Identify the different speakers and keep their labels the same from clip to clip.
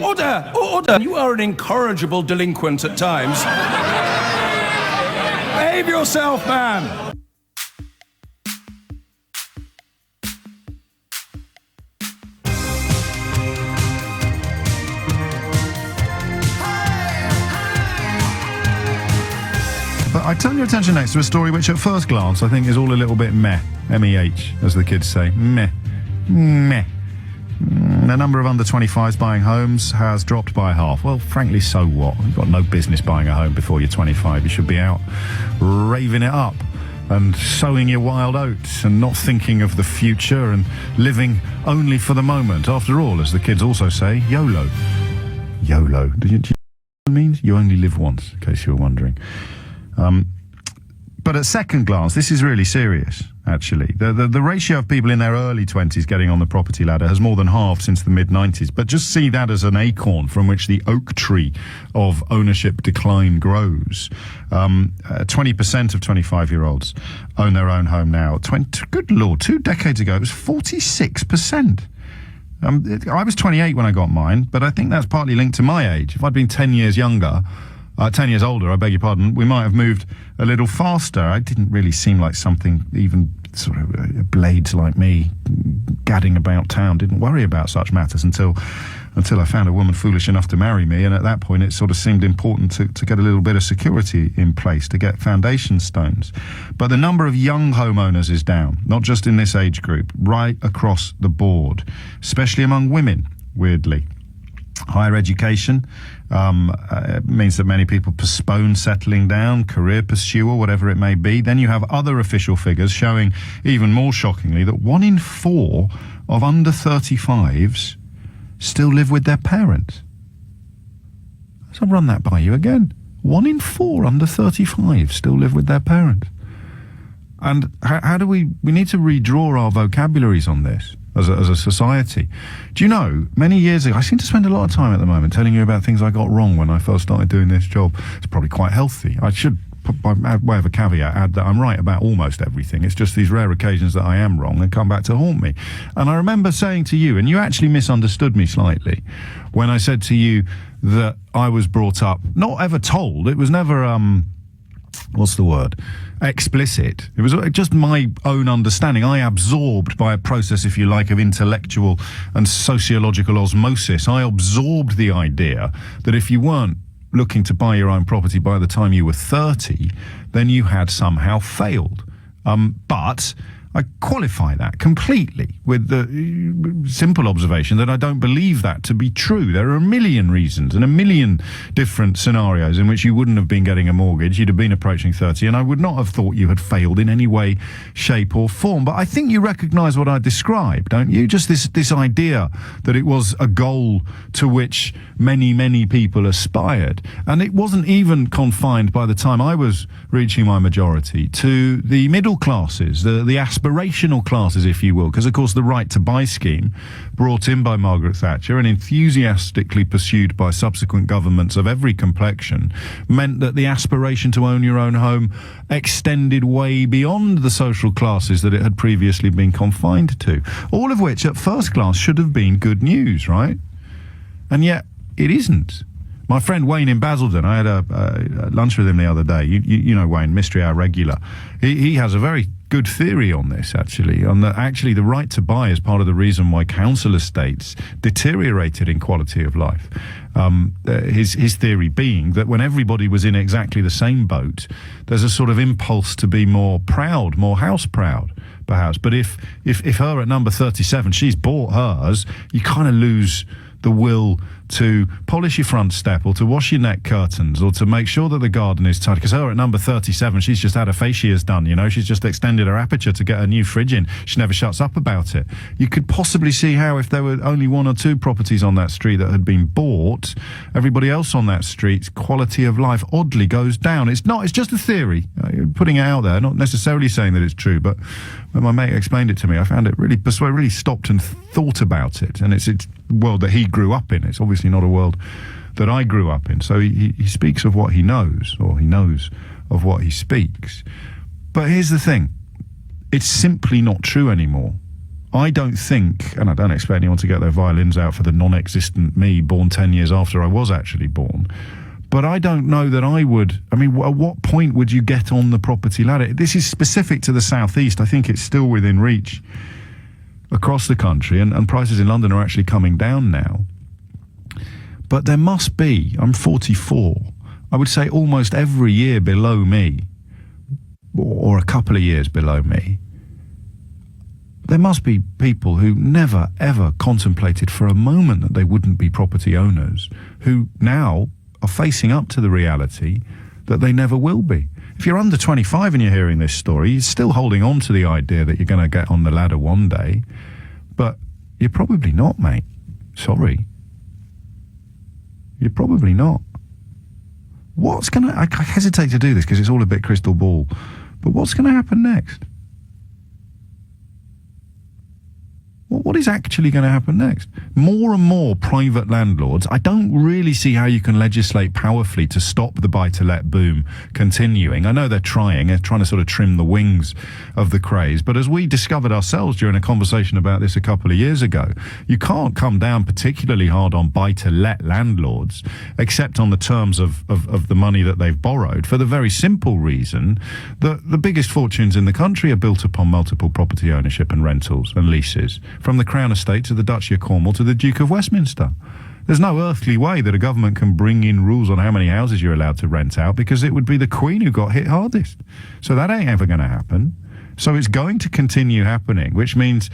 Speaker 1: Order! Order! You are an incorrigible delinquent at times. Behave yourself, man!
Speaker 2: But I turn your attention next to a story which at first glance I think is all a little bit meh. M-E-H, as the kids say. Meh. Meh. The number of under-25s buying homes has dropped by half. Well, frankly, so what? You've got no business buying a home before you're 25. You should be out raving it up and sowing your wild oats and not thinking of the future and living only for the moment. After all, as the kids also say, YOLO. YOLO. Do you know what it means? You only live once, in case you were wondering. But at second glance, this is really serious, actually. The ratio of people in their early 20s getting on the property ladder has more than halved since the mid-90s. But just see that as an acorn from which the oak tree of ownership decline grows. 20% of 25-year-olds own their own home now. Good Lord, 2 decades ago, it was 46%. I was 28 when I got mine, but I think that's partly linked to my age. If I'd been 10 years younger... 10 years older, I beg your pardon, we might have moved a little faster. I didn't really seem like something even sort of blades like me gadding about town didn't worry about such matters until I found a woman foolish enough to marry me, and at that point it sort of seemed important to get a little bit of security in place, to get foundation stones. But the number of young homeowners is down, not just in this age group, right across the board, especially among women, weirdly. Higher education means that many people postpone settling down, career pursuit or whatever it may be. Then you have other official figures showing, even more shockingly, that 1 in 4 of under 35s still live with their parents. So I'll run that by you again. 1 in 4 under 35 still live with their parents. And how do we need to redraw our vocabularies on this as a society. Do you know, many years ago, I seem to spend a lot of time at the moment telling you about things I got wrong when I first started doing this job. It's probably quite healthy. I should, by way of a caveat, add that I'm right about almost everything. It's just these rare occasions that I am wrong and come back to haunt me. And I remember saying to you, and you actually misunderstood me slightly, when I said to you that I was brought up, not ever told, it was never, what's the word? Explicit. It was just my own understanding. I absorbed by a process, if you like, of intellectual and sociological osmosis. I absorbed the idea that if you weren't looking to buy your own property by the time you were 30, then you had somehow failed. But I qualify that completely with the simple observation that I don't believe that to be true. There are a million reasons and a million different scenarios in which you wouldn't have been getting a mortgage. You'd have been approaching 30, and I would not have thought you had failed in any way, shape or form. But I think you recognise what I described, don't you? Just this idea that it was a goal to which many, many people aspired. And it wasn't even confined by the time I was reaching my majority to the middle classes, the aspirational classes, if you will, because of course the right to buy scheme, brought in by Margaret Thatcher and enthusiastically pursued by subsequent governments of every complexion, meant that the aspiration to own your own home extended way beyond the social classes that it had previously been confined to. All of which at first glance should have been good news, right? And yet it isn't. My friend Wayne in Basildon, I had a lunch with him the other day. You know Wayne, Mystery Hour regular. He has a very good theory on this, actually, on that actually the right to buy is part of the reason why council estates deteriorated in quality of life. His theory being that when everybody was in exactly the same boat, there's a sort of impulse to be more proud, more house proud, perhaps. But if her at number 37, she's bought hers, you kind of lose the will to polish your front step or to wash your neck curtains or to make sure that the garden is tidy. Because her at number 37, she's just had her fascias done, you know. She's just extended her aperture to get a new fridge in. She never shuts up about it. You could possibly see how if there were only 1 or 2 properties on that street that had been bought, everybody else on that street's quality of life oddly goes down. It's just a theory. Putting it out there, not necessarily saying that it's true, but when my mate explained it to me, I found it really persuasive, really stopped and thought about it. And it's a world that he grew up in. It's obviously not a world that I grew up in. So he speaks of what he knows, or he knows of what he speaks. But here's the thing. It's simply not true anymore. I don't think, and I don't expect anyone to get their violins out for the non-existent me born 10 years after I was actually born, but I don't know that I would. I mean, at what point would you get on the property ladder? This is specific to the southeast. I think it's still within reach across the country, and prices in London are actually coming down now. But there must be, I'm 44, I would say almost every year below me, or a couple of years below me, there must be people who never, ever contemplated for a moment that they wouldn't be property owners, who now are facing up to the reality that they never will be. If you're under 25 and you're hearing this story, you're still holding on to the idea that you're going to get on the ladder one day, but you're probably not, mate. Sorry. You're probably not. What's going to... I hesitate to do this because it's all a bit crystal ball, but what's going to happen next? What is actually going to happen next? More and more private landlords. I don't really see how you can legislate powerfully to stop the buy-to-let boom continuing. I know they're trying to sort of trim the wings of the craze. But as we discovered ourselves during a conversation about this a couple of years ago, you can't come down particularly hard on buy-to-let landlords, except on the terms of the money that they've borrowed, for the very simple reason that the biggest fortunes in the country are built upon multiple property ownership and rentals and leases, from the Crown Estate to the Duchy of Cornwall to the Duke of Westminster. There's no earthly way that a government can bring in rules on how many houses you're allowed to rent out, because it would be the Queen who got hit hardest. So that ain't ever going to happen. So it's going to continue happening, which means,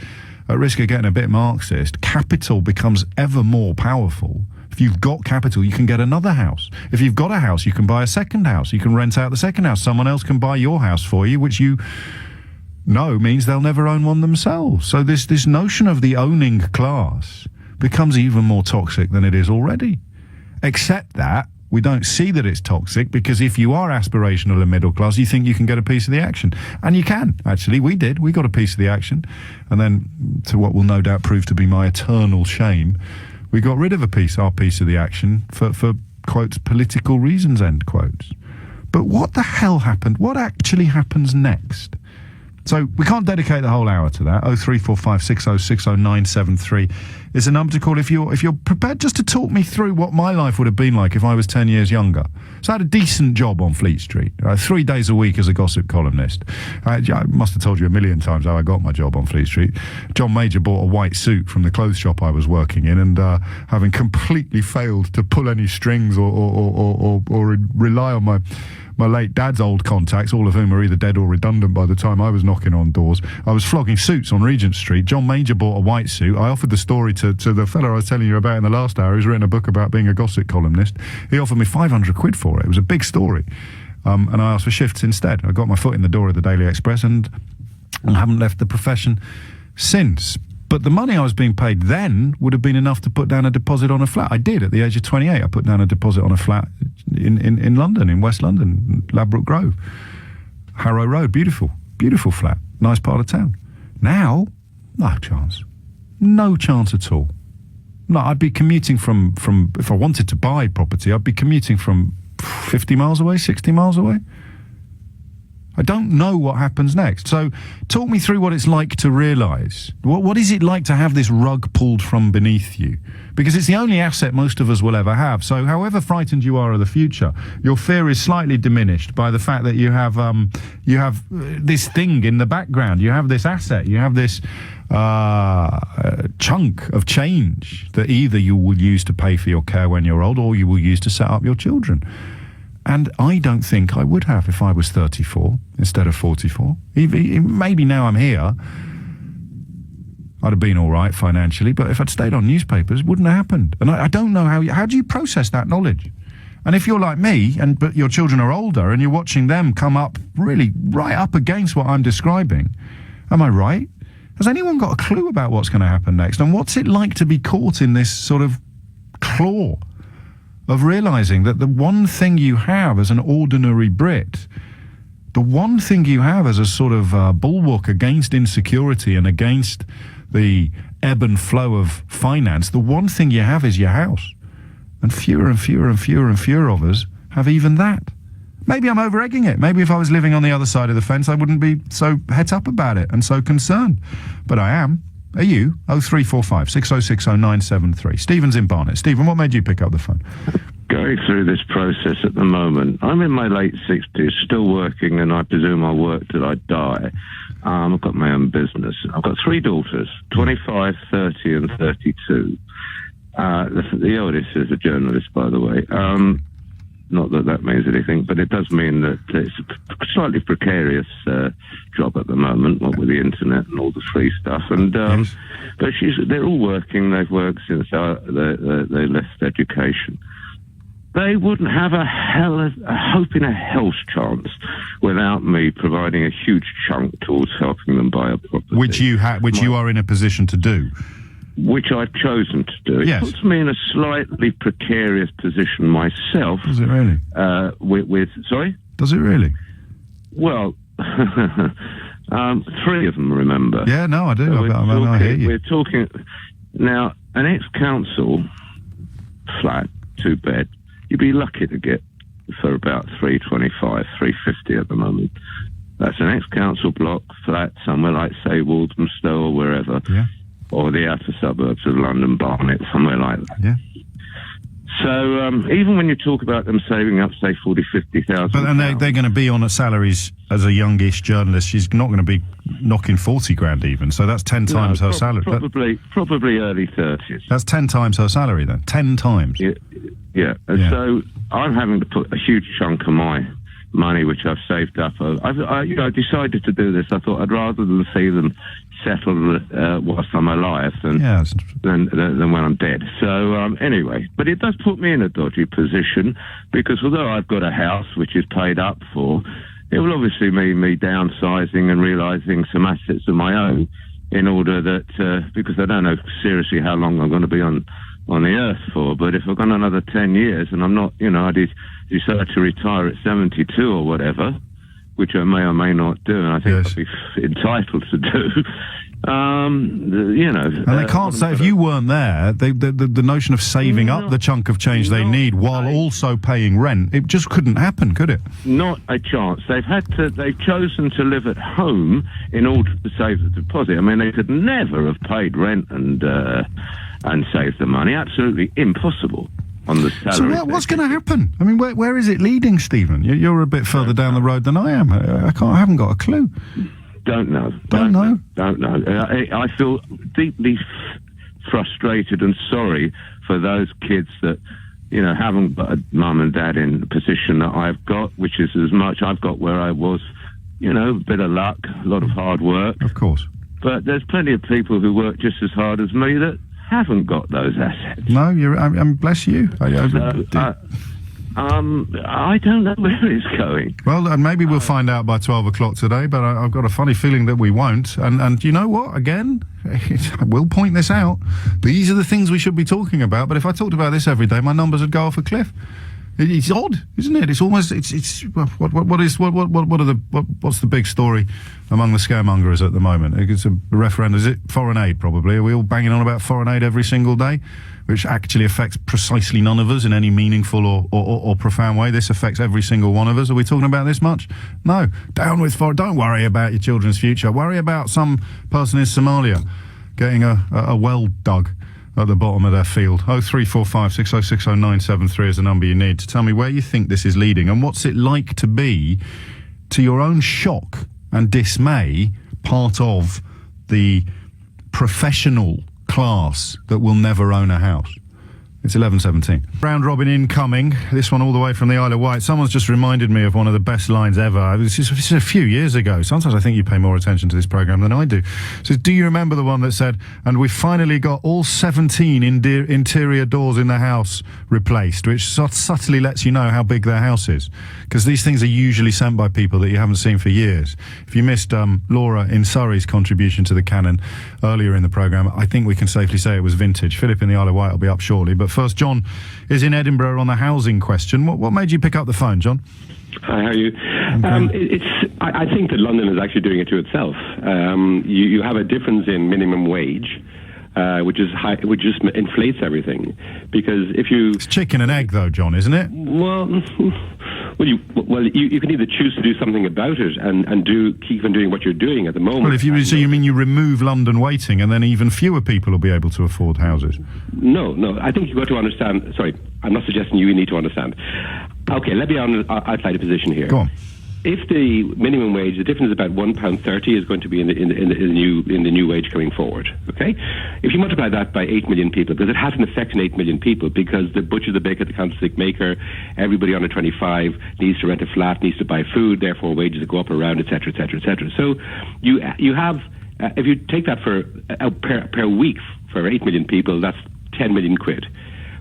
Speaker 2: at risk of getting a bit Marxist, capital becomes ever more powerful. If you've got capital, you can get another house. If you've got a house, you can buy a second house. You can rent out the second house. Someone else can buy your house for you, which you... no means they'll never own one themselves. So this notion of the owning class becomes even more toxic than it is already. Except that we don't see that it's toxic, because if you are aspirational and middle class, you think you can get a piece of the action. And you can, actually. We did. We got a piece of the action. And then, to what will no doubt prove to be my eternal shame, we got rid of our piece of the action for quotes, political reasons, end quotes. But what the hell happened? What actually happens next? So we can't dedicate the whole hour to that. 03456060973 is a number to call if you're prepared just to talk me through what my life would have been like if I was 10 years younger. So I had a decent job on Fleet Street, 3 days a week as a gossip columnist. I must have told you a million times how I got my job on Fleet Street. John Major bought a white suit from the clothes shop I was working in, and having completely failed to pull any strings or rely on my late dad's old contacts, all of whom are either dead or redundant by the time I was knocking on doors, I was flogging suits on Regent Street. John Major bought a white suit. I offered the story to the fellow I was telling you about in the last hour, who's written a book about being a gossip columnist. He offered me 500 quid for it. It was a big story. And I asked for shifts instead. I got my foot in the door of the Daily Express and haven't left the profession since. But the money I was being paid then would have been enough to put down a deposit on a flat. I did at the age of 28. I put down a deposit on a flat in London, in West London, Ladbroke Grove. Harrow Road, beautiful flat, nice part of town. Now, no chance. No chance at all. No, I'd be commuting from if I wanted to buy property, I'd be commuting from 50 miles away, 60 miles away. I don't know what happens next. So talk me through what it's like to realise. What is it like to have this rug pulled from beneath you? Because it's the only asset most of us will ever have. So however frightened you are of the future, your fear is slightly diminished by the fact that you have this thing in the background. You have this asset. You have this chunk of change that either you will use to pay for your care when you're old, or you will use to set up your children. And I don't think I would have if I was 34 instead of 44. Maybe now I'm here, I'd have been all right financially, but if I'd stayed on newspapers, it wouldn't have happened. And I don't know how do you process that knowledge? And if you're like me, but your children are older, and you're watching them come up really right up against what I'm describing, am I right? Has anyone got a clue about what's going to happen next? And what's it like to be caught in this sort of claw of realising that the one thing you have as an ordinary Brit, the one thing you have as a sort of bulwark against insecurity and against the ebb and flow of finance, the one thing you have is your house. And fewer and fewer and fewer and fewer of us have even that. Maybe I'm over-egging it. Maybe if I was living on the other side of the fence, I wouldn't be so het up about it and so concerned. But I am. Are you? 0345 6060 973. Stephen's in Barnet. Stephen, what made you pick up the phone?
Speaker 3: Going through this process at the moment. I'm in my late 60s, still working, and I presume I'll work till I die. I've got my own business. I've got 3 daughters, 25, 30 and 32. The oldest is a journalist, by the way. Not that that means anything, but it does mean that it's a slightly precarious job at the moment, what with the internet and all the free stuff. And
Speaker 2: Yes.
Speaker 3: but they're all working. They've worked since they left education. They wouldn't have a hope in a hell's chance without me providing a huge chunk towards helping them buy a property.
Speaker 2: Which you are in a position to do.
Speaker 3: Which I've chosen to do. It
Speaker 2: Yes.
Speaker 3: puts me in a slightly precarious position myself.
Speaker 2: Does it really?
Speaker 3: Sorry?
Speaker 2: Does it really?
Speaker 3: Well, 3 of them, remember.
Speaker 2: Yeah, no, I do.
Speaker 3: So
Speaker 2: I hear you.
Speaker 3: We're talking now, an ex-council flat, 2-bed, you'd be lucky to get for about 325, 350 at the moment. That's an ex-council block flat somewhere like, say, Walthamstow or wherever.
Speaker 2: Yeah.
Speaker 3: Or the outer suburbs of London, Barnet, somewhere like that.
Speaker 2: Yeah.
Speaker 3: So even when you talk about them saving up, say, 40, 50,000...
Speaker 2: But and they're going to be on salaries as a youngish journalist. She's not going to be knocking 40 grand even. So that's 10 times her salary.
Speaker 3: Probably early 30s.
Speaker 2: That's 10 times her salary then. 10 times.
Speaker 3: Yeah. And so I'm having to put a huge chunk of my money, which I've saved up. I decided to do this. I thought I'd rather than see them settle whilst I'm alive than when I'm dead. So anyway, but it does put me in a dodgy position because although I've got a house which is paid up for, it will obviously mean me downsizing and realising some assets of my own in order that because I don't know seriously how long I'm going to be on the earth for, but if I've got another 10 years and I'm not, I decide to retire at 72 or whatever, which I may or may not do, and I think I'll be entitled to do.
Speaker 2: And they can't say if you weren't there, the notion of saving up the chunk of change they need while also paying rent, it just couldn't happen, could it?
Speaker 3: Not a chance. They've chosen to live at home in order to save the deposit. I mean, they could never have paid rent and saved the money. Absolutely impossible. On the salary.
Speaker 2: So what's going to happen? I mean, where is it leading, Stephen? You're a bit further down the road than I am. I haven't got a clue.
Speaker 3: Don't know. I feel deeply frustrated and sorry for those kids that, haven't got a mum and dad in the position that I've got, which is as much I've got where I was, a bit of luck, a lot of hard work.
Speaker 2: Of course.
Speaker 3: But there's plenty of people who work just as hard as me that haven't got those assets.
Speaker 2: No, bless you. I
Speaker 3: don't know where it's going.
Speaker 2: Well, and maybe we'll find out by 12 o'clock today, but I've got a funny feeling that we won't. And you know what? Again, I will point this out. These are the things we should be talking about. But if I talked about this every day, my numbers would go off a cliff. It's odd, isn't it? It's almost what's the big story among the scaremongers at the moment? It's a referendum. Is it foreign aid? Probably. Are we all banging on about foreign aid every single day, which actually affects precisely none of us in any meaningful or profound way? This affects every single one of us. Are we talking about this much? No. Down with foreign. Don't worry about your children's future. Worry about some person in Somalia getting a well dug at the bottom of their field. 0345 6060 973 is the number you need to tell me where you think this is leading and what's it like to be, to your own shock and dismay, part of the professional class that will never own a house. It's 11:17. Round robin incoming. This one all the way from the Isle of Wight. Someone's just reminded me of one of the best lines ever. This is a few years ago. Sometimes I think you pay more attention to this programme than I do. It says, do you remember the one that said, and we finally got all 17 interior doors in the house replaced, which subtly lets you know how big their house is. Because these things are usually sent by people that you haven't seen for years. If you missed Laura in Surrey's contribution to the canon earlier in the programme, I think we can safely say it was vintage. Philip in the Isle of Wight will be up shortly, but first, John is in Edinburgh on the housing question. What made you pick up the phone, John?
Speaker 4: Hi, how are you? I think that London is actually doing it to itself. You have a difference in minimum wage, which is high, which just inflates everything. Because if you...
Speaker 2: It's chicken and egg, though, John, isn't it?
Speaker 4: Well, you can either choose to do something about it and keep on doing what you're doing at the moment.
Speaker 2: Well, so you mean you remove London waiting, and then even fewer people will be able to afford houses?
Speaker 4: No. I think you've got to understand. Sorry, I'm not suggesting you need to understand. Okay, let me outline a position here.
Speaker 2: Go on.
Speaker 4: If the minimum wage, the difference is about £1.30 is going to be in the new wage coming forward. Okay, if you multiply that by 8 million people, because it has an effect on 8 million people, because the butcher, the baker, the candlestick maker, everybody under 25 needs to rent a flat, needs to buy food, therefore wages go up around, etc., etc., etc. So you have, if you take that for per week for 8 million people, that's 10 million quid.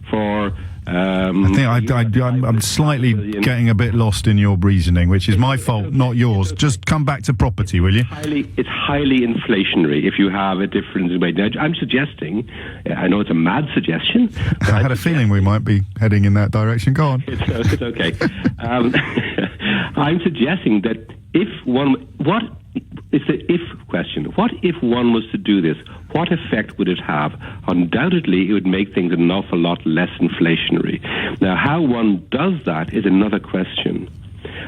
Speaker 4: For
Speaker 2: I think I'm slightly getting a bit lost in your reasoning, which is my fault, not yours. Just come back to property, will you?
Speaker 4: It's highly inflationary if you have a difference in wage. Now, I'm suggesting, I know it's a mad suggestion.
Speaker 2: I had a feeling we might be heading in that direction. Go on.
Speaker 4: It's okay. I'm suggesting that it's the if question. What if one was to do this? What effect would it have? Undoubtedly, it would make things an awful lot less inflationary. Now, how one does that is another question.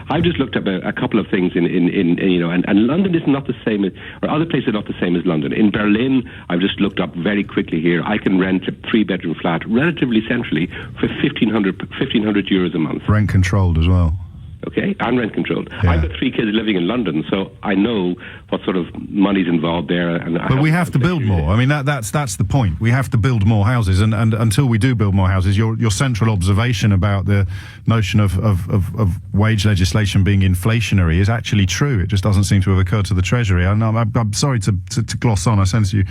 Speaker 4: I've just looked up a couple of things and London is not the same, or other places are not the same as London. In Berlin, I've just looked up very quickly here, I can rent a 3-bedroom flat relatively centrally for 1,500 euros a month.
Speaker 2: Rent controlled as well.
Speaker 4: Okay, and rent controlled.
Speaker 2: Yeah.
Speaker 4: I've got 3 kids living in London, so I know what sort of money's involved there.
Speaker 2: But we have to build more. I mean, that's the point. We have to build more houses, and until we do build more houses, your central observation about the notion of wage legislation being inflationary is actually true. It just doesn't seem to have occurred to the Treasury. I'm sorry to gloss on. I sense you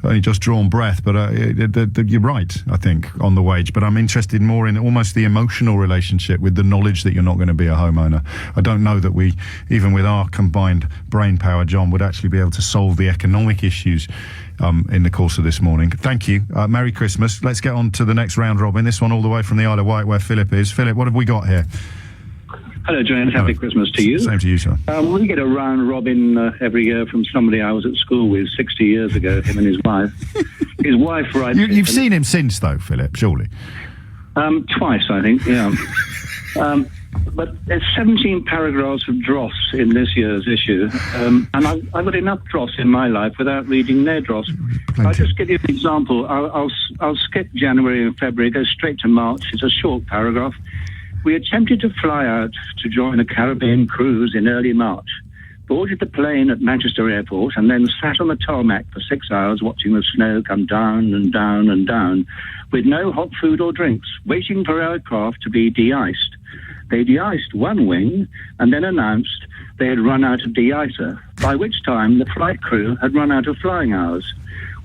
Speaker 2: only just drawn breath, but you're right, I think, on the wage. But I'm interested more in almost the emotional relationship with the knowledge that you're not going to be a homeowner. I don't know that we, even with our combined brain power, John, would actually be able to solve the economic issues in the course of this morning. Thank you. Merry Christmas. Let's get on to the next round robin. This one all the way from the Isle of Wight, where Philip is. Philip, what have we got here?
Speaker 5: Hello, James. Happy Christmas to you.
Speaker 2: Same to you, sir.
Speaker 5: We get a round robin every year from somebody I was at school with 60 years ago, him and his wife. His wife writes...
Speaker 2: You've seen him since, though, Philip, surely?
Speaker 5: Twice, I think, yeah. But there's 17 paragraphs of dross in this year's issue, and I've got enough dross in my life without reading their dross.
Speaker 2: Plenty.
Speaker 5: I'll just give you an example. I'll skip January and February, go straight to March. It's a short paragraph. We attempted to fly out to join a Caribbean cruise in early March, boarded the plane at Manchester Airport, and then sat on the tarmac for 6 hours watching the snow come down and down and down, with no hot food or drinks, waiting for our aircraft to be de-iced. They de-iced one wing and then announced they had run out of de-icer, by which time the flight crew had run out of flying hours.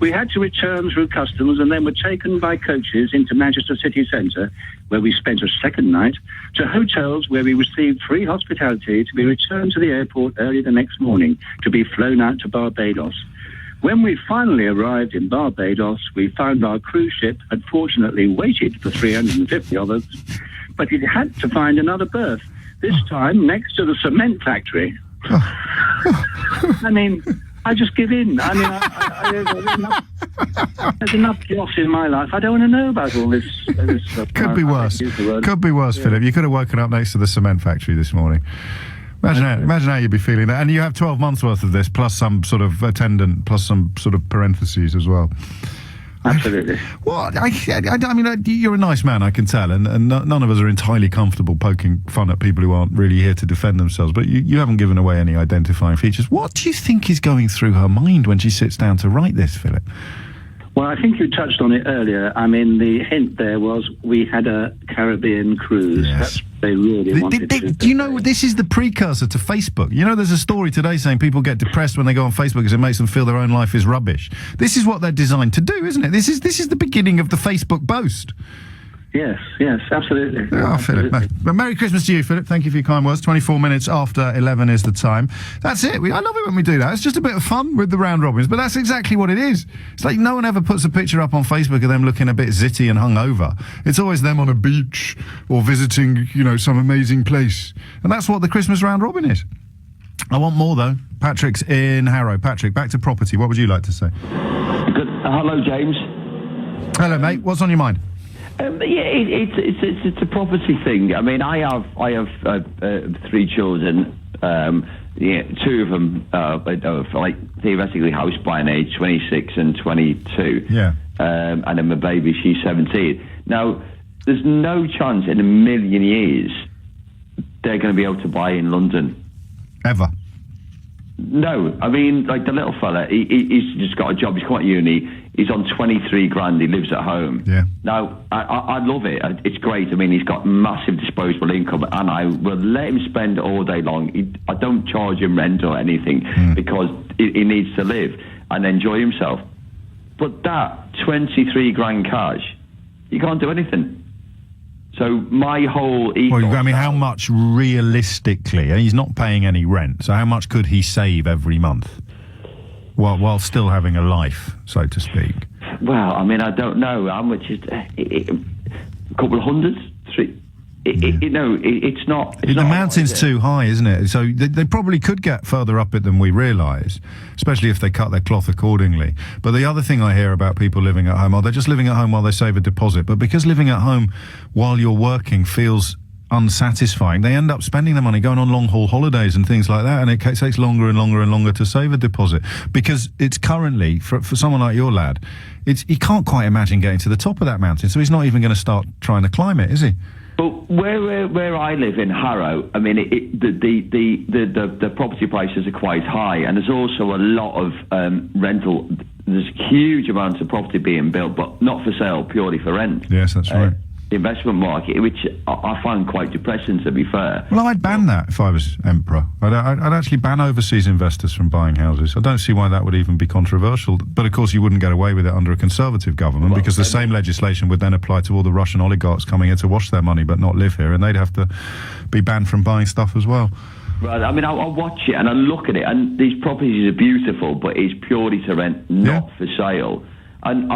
Speaker 5: We had to return through customs and then were taken by coaches into Manchester city centre, where we spent a second night, to hotels where we received free hospitality to be returned to the airport early the next morning to be flown out to Barbados. When we finally arrived in Barbados, we found our cruise ship had fortunately waited for 350 of us, but it had to find another berth, this time next to the cement factory. I mean... I just give in. I mean, there's enough dross in my life. I don't want to know about all this stuff.
Speaker 2: Could be worse. Could be worse, yeah. Philip. You could have woken up next to the cement factory this morning. Imagine how you'd be feeling that. And you have 12 months worth of this, plus some sort of attendant, plus some sort of parentheses as well.
Speaker 5: Absolutely.
Speaker 2: I mean, you're a nice man, I can tell, and none of us are entirely comfortable poking fun at people who aren't really here to defend themselves, but you haven't given away any identifying features. What do you think is going through her mind when she sits down to write this, Philip?
Speaker 5: Well, I think you touched on it earlier. I mean, the hint there was we had a Caribbean cruise.
Speaker 2: Yes.
Speaker 5: That's what they really wanted to do.
Speaker 2: Do you know, this is the precursor to Facebook. You know, there's a story today saying people get depressed when they go on Facebook because it makes them feel their own life is rubbish. This is what they're designed to do, isn't it? This is the beginning of the Facebook boast.
Speaker 5: Yes, absolutely.
Speaker 2: Oh, Philip. Merry Christmas to you, Philip. Thank you for your kind words. 24 minutes after 11 is the time. That's it. I love it when we do that. It's just a bit of fun with the round robins, but that's exactly what it is. It's like no one ever puts a picture up on Facebook of them looking a bit zitty and hungover. It's always them on a beach or visiting, some amazing place. And that's what the Christmas round robin is. I want more, though. Patrick's in Harrow. Patrick, back to property. What would you like to say?
Speaker 6: Good. Hello, James.
Speaker 2: Hello, mate. What's on your mind?
Speaker 3: It's a property thing. I mean, I have 3 children. 2 of them are like theoretically house buying age, 26 and 22.
Speaker 2: Yeah.
Speaker 3: And then my baby, she's 17. Now, there's no chance in a million years they're going to be able to buy in London.
Speaker 2: Ever?
Speaker 3: No, I mean, like the little fella, he's just got a job. He's quite uni. He's on 23 grand. He lives at home.
Speaker 2: Yeah.
Speaker 3: Now, I love it. It's great. I mean, he's got massive disposable income, and I will let him spend all day long. I don't charge him rent or anything because he needs to live and enjoy himself. But that 23 grand cash, you can't do anything. So my whole ethos...
Speaker 2: Well, I mean, how much realistically? He's not paying any rent, so how much could he save every month? While still having a life, so to speak.
Speaker 3: Well, I mean, I don't know how much is a couple of hundreds, 3. It's not.
Speaker 2: The mountain's too high, isn't it? So they probably could get further up it than we realise, especially if they cut their cloth accordingly. But the other thing I hear about people living at home, they're just living at home while they save a deposit. But because living at home while you're working feels unsatisfying, they end up spending the money going on long haul holidays and things like that, and it takes longer and longer and longer to save a deposit because it's currently for someone like your lad, he can't quite imagine getting to the top of that mountain, so he's not even going to start trying to climb it, is he?
Speaker 3: But where I live in Harrow, I mean, the property prices are quite high, and there's also a lot of rental. There's huge amounts of property being built, but not for sale, purely for rent.
Speaker 2: Yes, that's right.
Speaker 3: The investment market, which I find quite depressing, to be fair.
Speaker 2: Well, I'd ban that if I was emperor. I'd actually ban overseas investors from buying houses. I don't see why that would even be controversial. But of course, you wouldn't get away with it under a Conservative government because the same legislation would then apply to all the Russian oligarchs coming here to wash their money but not live here, and they'd have to be banned from buying stuff as well.
Speaker 3: Right. I mean, I watch it and I look at it, and these properties are beautiful, but it's purely to rent, not for sale. And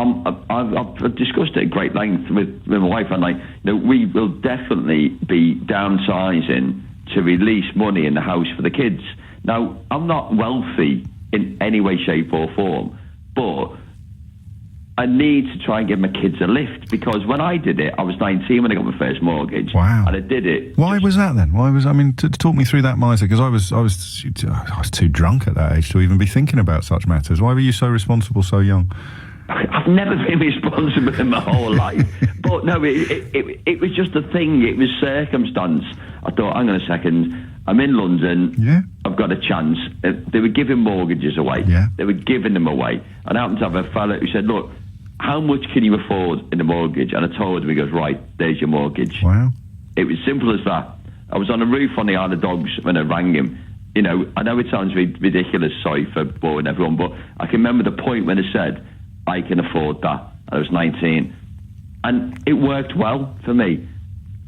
Speaker 3: I've discussed it at great length with my wife, and we will definitely be downsizing to release money in the house for the kids. Now, I'm not wealthy in any way, shape or form, but I need to try and give my kids a lift, because when I did it, I was 19 when I got my first mortgage.
Speaker 2: Wow.
Speaker 3: And I did it.
Speaker 2: Why was that then? Talk me through that mindset, because I was too drunk at that age to even be thinking about such matters. Why were you so responsible so young?
Speaker 3: I've never been responsible in my whole life. But no, it was just a thing. It was circumstance. I thought, hang on a second, I'm in London.
Speaker 2: Yeah.
Speaker 3: I've got a chance. They were giving mortgages away.
Speaker 2: Yeah.
Speaker 3: They were giving them away. And I happened to have a fella who said, look, how much can you afford in a mortgage? And I told him, he goes, right, there's your mortgage.
Speaker 2: Wow.
Speaker 3: It was simple as that. I was on a roof on the Isle of Dogs when I rang him. I know it sounds ridiculous, sorry for boring everyone, but I can remember the point when I said, I can afford that. I was 19. And it worked well for me.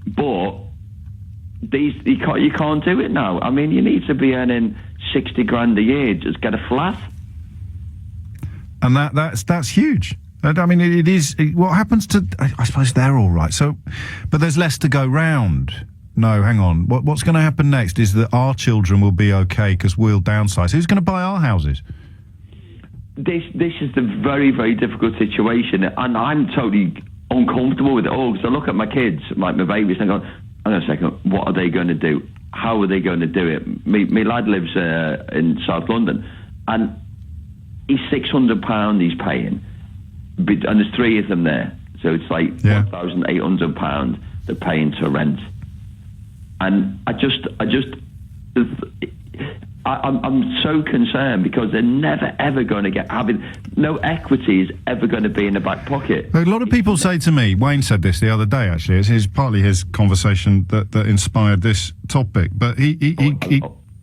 Speaker 3: But you can't do it now. I mean, you need to be earning 60 grand a year, just get a flat.
Speaker 2: And that's huge. I mean, it is. What happens to... I suppose they're all right. So, but there's less to go round. No, hang on. What's going to happen next is that our children will be okay because we'll downsize. Who's going to buy our houses?
Speaker 3: This is the very, very difficult situation, and I'm totally uncomfortable with it all, because I look at my kids, like my babies, and I go, hang on a second, what are they going to do? How are they going to do it? My lad lives in South London, and he's £600 he's paying, and there's 3 of them there, so it's like £1,800 they're paying to rent. And I'm so concerned, because they're never ever going to having no equity is ever going to be in the back pocket.
Speaker 2: A lot of people say to me, Wayne said this the other day actually, it's partly his conversation that inspired this topic, but he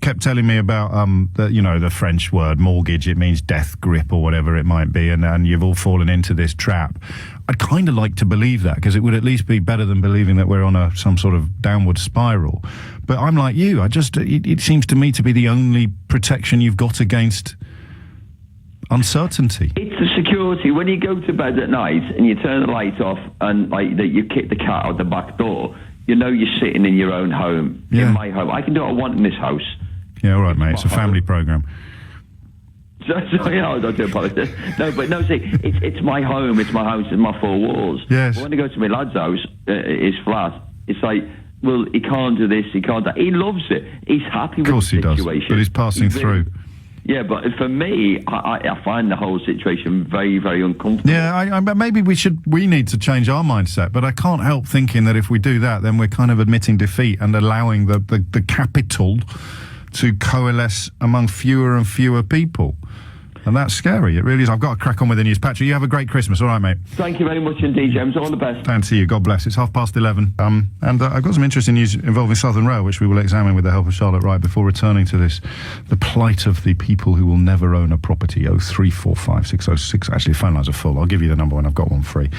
Speaker 2: kept telling me about the French word mortgage. It means death grip or whatever it might be, and you've all fallen into this trap. I'd kind of like to believe that, because it would at least be better than believing that we're on some sort of downward spiral. But I'm like you. It seems to me to be the only protection you've got against uncertainty.
Speaker 3: It's the security. When you go to bed at night and you turn the light off and you kick the cat out the back door, you're sitting in your own home. In my home. I can do what I want in this house.
Speaker 2: Yeah, all right, mate. It's a family programme.
Speaker 6: So I do apologise. See, it's my home. It's my house. It's my four walls.
Speaker 2: Yes.
Speaker 6: But when I go to my lad's house, his flat, it's like, well, he can't do this, he can't do that. He loves it. He's happy with the situation.
Speaker 2: Of course he does, but he's passing through.
Speaker 6: Yeah, but for me, I find the whole situation very, very uncomfortable.
Speaker 2: Yeah, maybe we need to change our mindset, but I can't help thinking that if we do that, then we're kind of admitting defeat and allowing the capital to coalesce among fewer and fewer people. And that's scary. It really is. I've got to crack on with the news. Patrick, you have a great Christmas. All right, mate.
Speaker 6: Thank you very much indeed, James. All the best.
Speaker 2: And to you. God bless. It's 11:30. And I've got some interesting news involving Southern Rail, which we will examine with the help of Charlotte Wright before returning to this. The plight of the people who will never own a property. 0345 606. Actually, phone lines are full. I'll give you the number when I've got one free.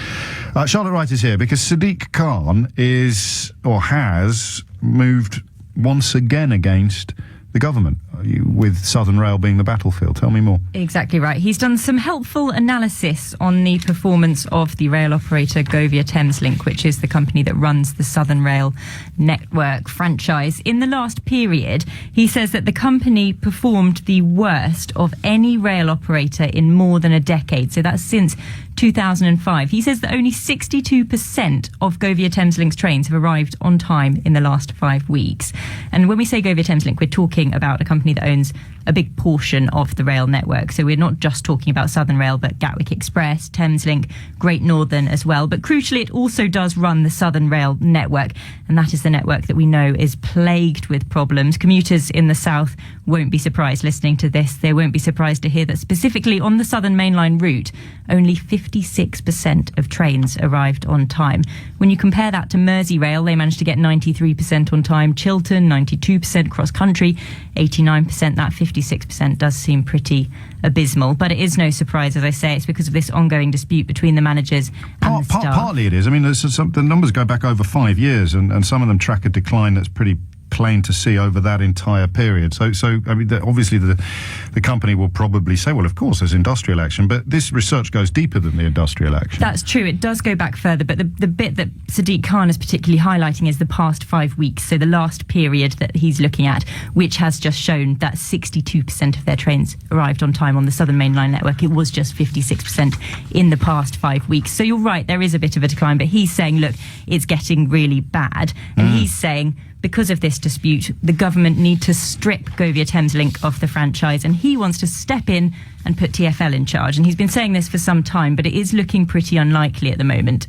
Speaker 2: Charlotte Wright is here because Sadiq Khan has moved once again against the government, with Southern Rail being the battlefield. Tell me more.
Speaker 7: Exactly right. He's done some helpful analysis on the performance of the rail operator Govia Thameslink, which is the company that runs the Southern Rail network franchise. In the last period, he says that the company performed the worst of any rail operator in more than a decade. So that's since 2005. He says that only 62% of Govia Thameslink's trains have arrived on time in the last 5 weeks. And when we say Govia Thameslink, we're talking about a company that owns a big portion of the rail network. So we're not just talking about Southern Rail, but Gatwick Express, Thameslink, Great Northern as well. But crucially, it also does run the Southern Rail network. And that is the network that we know is plagued with problems. Commuters in the south won't be surprised listening to this. They won't be surprised to hear that specifically on the Southern Mainline route, only 56% of trains arrived on time. When you compare that to Merseyrail, they managed to get 93% on time. Chiltern, 92%. Cross country, 89%. That 56% does seem pretty abysmal. But it is no surprise, as I say, it's because of this ongoing dispute between the managers and the staff.
Speaker 2: Partly it is. I mean, the numbers go back over 5 years, and some of them track a decline that's pretty plain to see over that entire period. So I mean, obviously the company will probably say, well, of course, there's industrial action, but this research goes deeper than the industrial action.
Speaker 7: That's true. It does go back further, but the bit that Sadiq Khan is particularly highlighting is the past 5 weeks, so the last period that he's looking at, which has just shown that 62% of their trains arrived on time on the Southern Mainline network. It was just 56% in the past 5 weeks. So you're right, there is a bit of a decline, but he's saying, look, it's getting really bad. And he's saying, because of this dispute, the government need to strip Govia Thameslink off the franchise, and he wants to step in and put TfL in charge. And he's been saying this for some time, but it is looking pretty unlikely at the moment.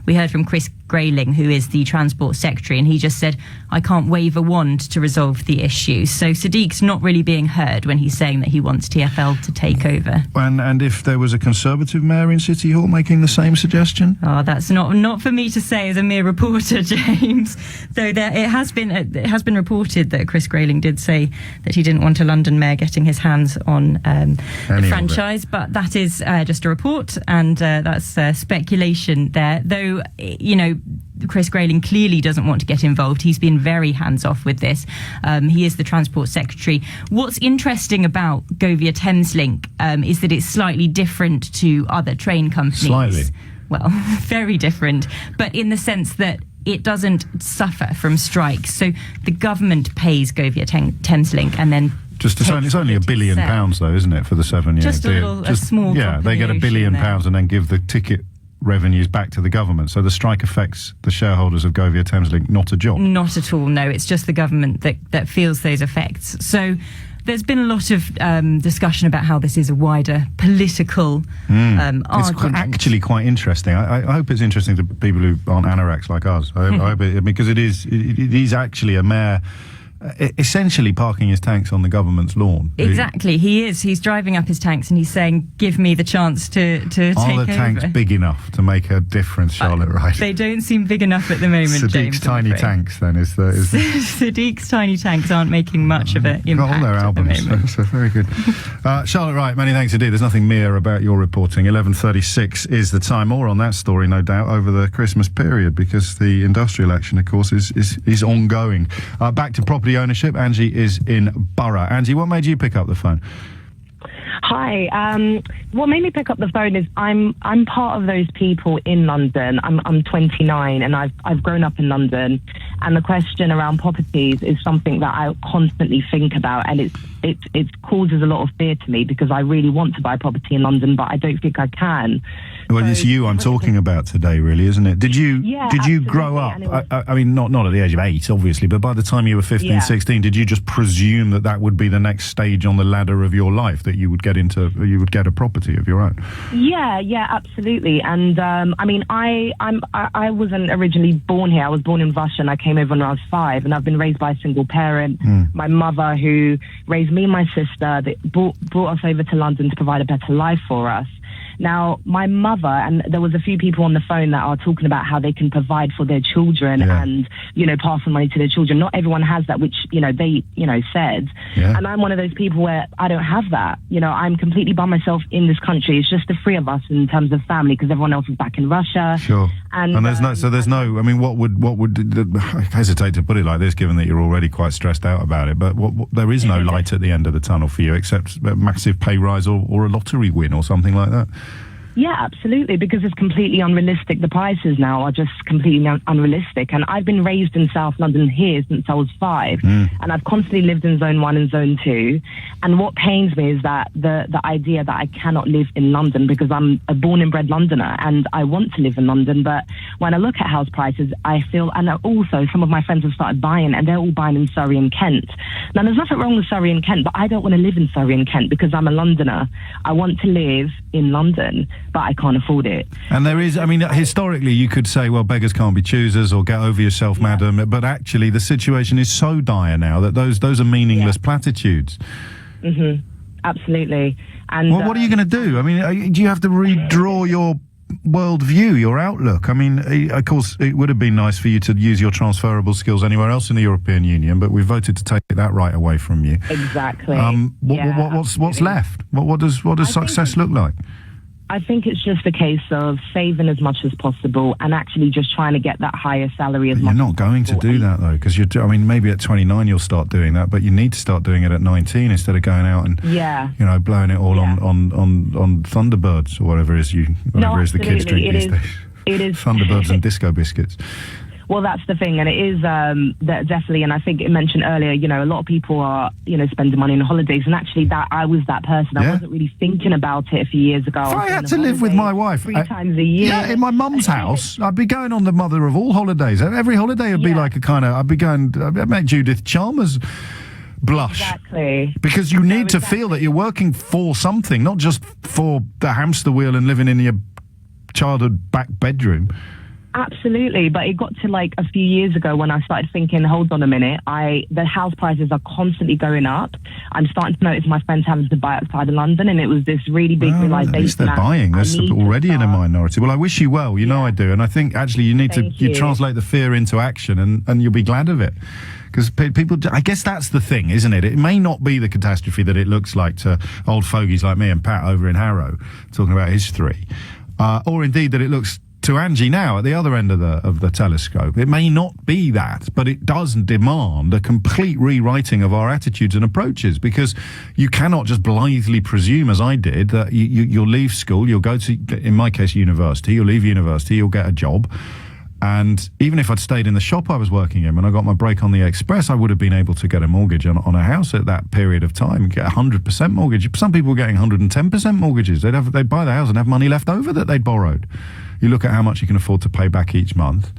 Speaker 7: We heard from Chris Grayling, who is the Transport Secretary, and he just said, I can't wave a wand to resolve the issue. So Sadiq's not really being heard when he's saying that he wants TfL to take over.
Speaker 2: And if there was a Conservative mayor in City Hall making the same suggestion?
Speaker 7: Oh, that's not for me to say as a mere reporter, James. Though it has been reported that Chris Grayling did say that he didn't want a London mayor getting his hands on the franchise, but that is just a report, and that's speculation there. Though, you know, Chris Grayling clearly doesn't want to get involved. He's been very hands-off with this. He is the Transport Secretary. What's interesting about Govia Thameslink is that it's slightly different to other train companies.
Speaker 2: Slightly?
Speaker 7: Well, very different, but in the sense that it doesn't suffer from strikes. So the government pays Govia Thameslink and then
Speaker 2: it's only £1 billion though, isn't it, for the 7 years?
Speaker 7: Just a small
Speaker 2: yeah, they get £1 billion and then give the ticket revenues back to the government. So the strike affects the shareholders of Govia Thameslink not a jot. Not
Speaker 7: at all, no. It's just the government that feels those effects. So there's been a lot of discussion about how this is a wider political argument.
Speaker 2: It's actually quite interesting. I hope it's interesting to people who aren't anoraks like us. I hope because it is actually a mayor essentially parking his tanks on the government's lawn.
Speaker 7: Exactly, he is. He's driving up his tanks and he's saying, give me the chance to take over.
Speaker 2: Are the tanks big enough to make a difference, Charlotte Wright?
Speaker 7: They don't seem big enough at the moment,
Speaker 2: Sadiq's
Speaker 7: James.
Speaker 2: tiny tanks, then, is the...
Speaker 7: Sadiq's tiny tanks aren't making much of an impact
Speaker 2: on their albums,
Speaker 7: at the moment.
Speaker 2: So very good. Charlotte Wright, many thanks indeed. There's nothing mere about your reporting. 11:36 is the time. More on that story, no doubt, over the Christmas period, because the industrial action, of course, is ongoing. Back to property ownership. Angie is in Borough. Angie, what made you pick up the phone?
Speaker 8: Hi. What made me pick up the phone is I'm part of those people in London. I'm 29 and I've grown up in London, And the question around properties is something that I constantly think about, and it causes a lot of fear to me because I really want to buy property in London, but I don't think I can.
Speaker 2: Well,
Speaker 8: So
Speaker 2: it's you I'm talking about today, really, isn't it? Did you grow up? I mean, not at the age of 8, obviously, but by the time you were 15, 16, did you just presume that would be the next stage on the ladder of your life, that you would get a property of your own?
Speaker 8: Yeah, absolutely. And I mean, I wasn't originally born here. I was born in Russia, and I came over when I was 5, and I've been raised by a single parent. My mother, who raised me and my sister, that brought us over to London to provide a better life for us. Now, my mother, and there was a few people on the phone that are talking about how they can provide for their children and, pass on money to their children. Not everyone has that, which, they, said. Yeah. And I'm one of those people where I don't have that. I'm completely by myself in this country. It's just the 3 of us in terms of family, because everyone else is back in Russia.
Speaker 2: Sure. And there's no, I mean, what would, I hesitate to put it like this, given that you're already quite stressed out about it, but there is no light at the end of the tunnel for you, except a massive pay rise or a lottery win or something like that.
Speaker 8: Yeah, absolutely, because it's completely unrealistic. The prices now are just completely unrealistic. And I've been raised in South London here since I was 5. And I've constantly lived in Zone 1 and Zone 2. And what pains me is that the idea that I cannot live in London, because I'm a born and bred Londoner and I want to live in London. But when I look at house prices, I feel, and also some of my friends have started buying, and they're all buying in Surrey and Kent. Now, there's nothing wrong with Surrey and Kent, but I don't want to live in Surrey and Kent because I'm a Londoner. I want to live in London, but I can't afford it.
Speaker 2: And there is, I mean, historically you could say, well, beggars can't be choosers, or get over yourself, madam, but actually the situation is so dire now that those are meaningless platitudes.
Speaker 8: Absolutely. And
Speaker 2: well, what are you going to do? I mean, do you have to redraw your worldview, your outlook? I mean, of course, it would have been nice for you to use your transferable skills anywhere else in the European Union, but we voted to take that right away from you.
Speaker 8: Exactly.
Speaker 2: What's left? What does success look like?
Speaker 8: I think it's just a case of saving as much as possible and actually just trying to get that higher salary as much as possible. You're not going
Speaker 2: to do that, though, because I mean, maybe at 29 you'll start doing that, but you need to start doing it at 19 instead of going out and, blowing it all on Thunderbirds or whatever it is the kids drink these days.
Speaker 8: It is
Speaker 2: Thunderbirds and disco biscuits.
Speaker 8: Well, that's the thing, and it is definitely, and I think it mentioned earlier, a lot of people are, spending money on holidays, and actually I was that person. I wasn't really thinking about it a few years ago.
Speaker 2: If I had to live with my wife
Speaker 8: 3 times a year.
Speaker 2: Yeah, in my mum's house, I'd be going on the mother of all holidays. Every holiday would be like a kind of, I'd make Judith Chalmers blush.
Speaker 8: Exactly.
Speaker 2: Because you need to feel that you're working for something, not just for the hamster wheel and living in your childhood back bedroom.
Speaker 8: Absolutely, but it got to like a few years ago when I started thinking, hold on a minute, the house prices are constantly going up. I'm starting to notice my friends having to buy outside of London, and it was this really big realization.
Speaker 2: At least they're buying. That's already in a minority. Well, I wish you well. You know I do, and I think actually you need to translate the fear into action, and you'll be glad of it. Because people, I guess that's the thing, isn't it? It may not be the catastrophe that it looks like to old fogies like me and Pat over in Harrow, talking about his 3, or indeed that it looks to Angie now at the other end of the telescope. It may not be that, but it does demand a complete rewriting of our attitudes and approaches, because you cannot just blithely presume, as I did, that you'll leave school, you'll go to, in my case, university, you'll leave university, you'll get a job. And even if I'd stayed in the shop I was working in when I got my break on the Express, I would have been able to get a mortgage on a house at that period of time, get 100% mortgage. Some people were getting 110% mortgages. They'd buy the house and have money left over that they'd borrowed. You look at how much you can afford to pay back each month.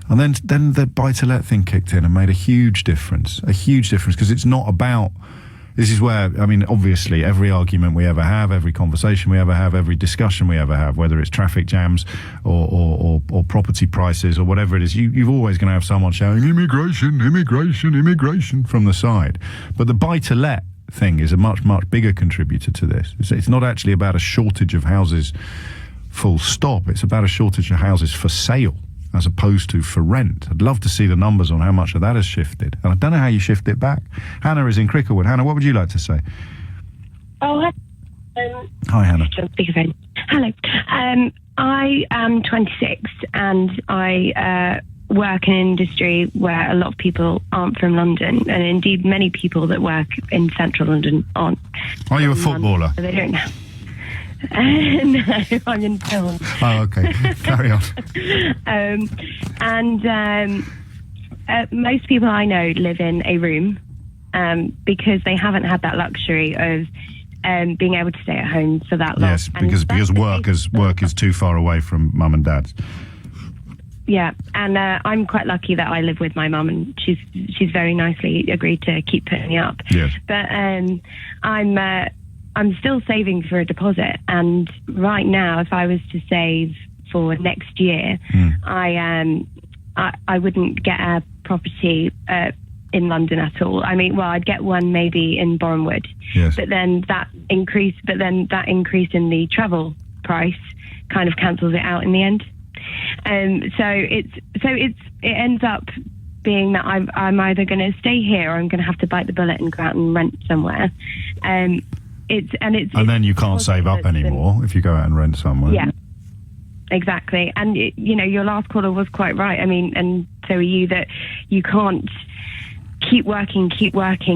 Speaker 2: And then the buy-to-let thing kicked in and made a huge difference, because it's not about... This is where, I mean, obviously, every argument we ever have, every conversation we ever have, every discussion we ever have, whether it's traffic jams or property prices or whatever it is, you're always going to have someone shouting, immigration, immigration, immigration from the side. But the buy-to-let thing is a much, much bigger contributor to this. It's not actually about a shortage of houses full stop. It's about a shortage of houses for sale as opposed to for rent. I'd love to see the numbers on how much of that has shifted. And I don't know how you shift it back. Hannah is in Cricklewood. Hannah, what would you like to say?
Speaker 9: Oh,
Speaker 2: hi, Hannah.
Speaker 9: Speakerphone. Hello. I am 26 and I work in an industry where a lot of people aren't from London, and indeed many people that work in central London aren't.
Speaker 2: Are you a footballer?
Speaker 9: So they don't know. No, I'm in film.
Speaker 2: Oh, okay. Carry on.
Speaker 9: most people I know live in a room because they haven't had that luxury of being able to stay at home for that long.
Speaker 2: Yes, because work is too far away from mum and dad's.
Speaker 9: Yeah, and I'm quite lucky that I live with my mum, and she's very nicely agreed to keep putting me up.
Speaker 2: Yes.
Speaker 9: But I'm still saving for a deposit, and right now, if I was to save for next year, I wouldn't get a property in London at all. I mean, well, I'd get one maybe in Bournemouth.
Speaker 2: Yes.
Speaker 9: But then that increase in the travel price kind of cancels it out in the end. So it ends up being that I'm either going to stay here or I'm going to have to bite the bullet and go out and rent somewhere. And then
Speaker 2: you can't save up anymore if you go out and rent somewhere.
Speaker 9: Yeah, exactly. And your last caller was quite right. I mean, and so are you, that you can't keep working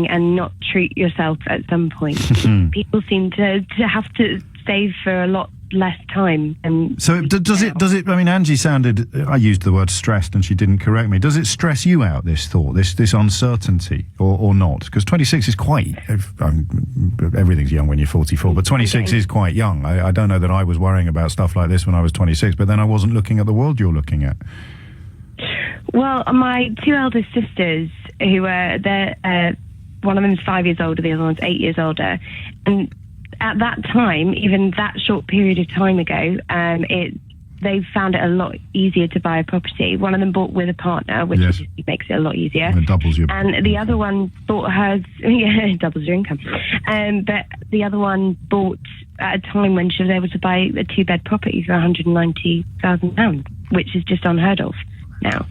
Speaker 9: and not treat yourself at some point. People seem to have to save for a lot less time. And
Speaker 2: so does it, I mean, Angie I used the word stressed and she didn't correct me. Does it stress you out, this thought, this uncertainty, or not? Because 26 is quite, everything's young when you're 44, but 26 is quite young. I don't know that I was worrying about stuff like this when I was 26, but then I wasn't looking at the world you're looking at.
Speaker 9: Well, my two eldest sisters, who are one of them is 5 years older, the other one's 8 years older, and at that time, even that short period of time ago, they found it a lot easier to buy a property. One of them bought with a partner, which makes it a lot easier.
Speaker 2: And it doubles your...
Speaker 9: And the other one bought hers, it doubles your income. But the other one bought at a time when she was able to buy a 2-bed property for £190,000, which is just unheard of now.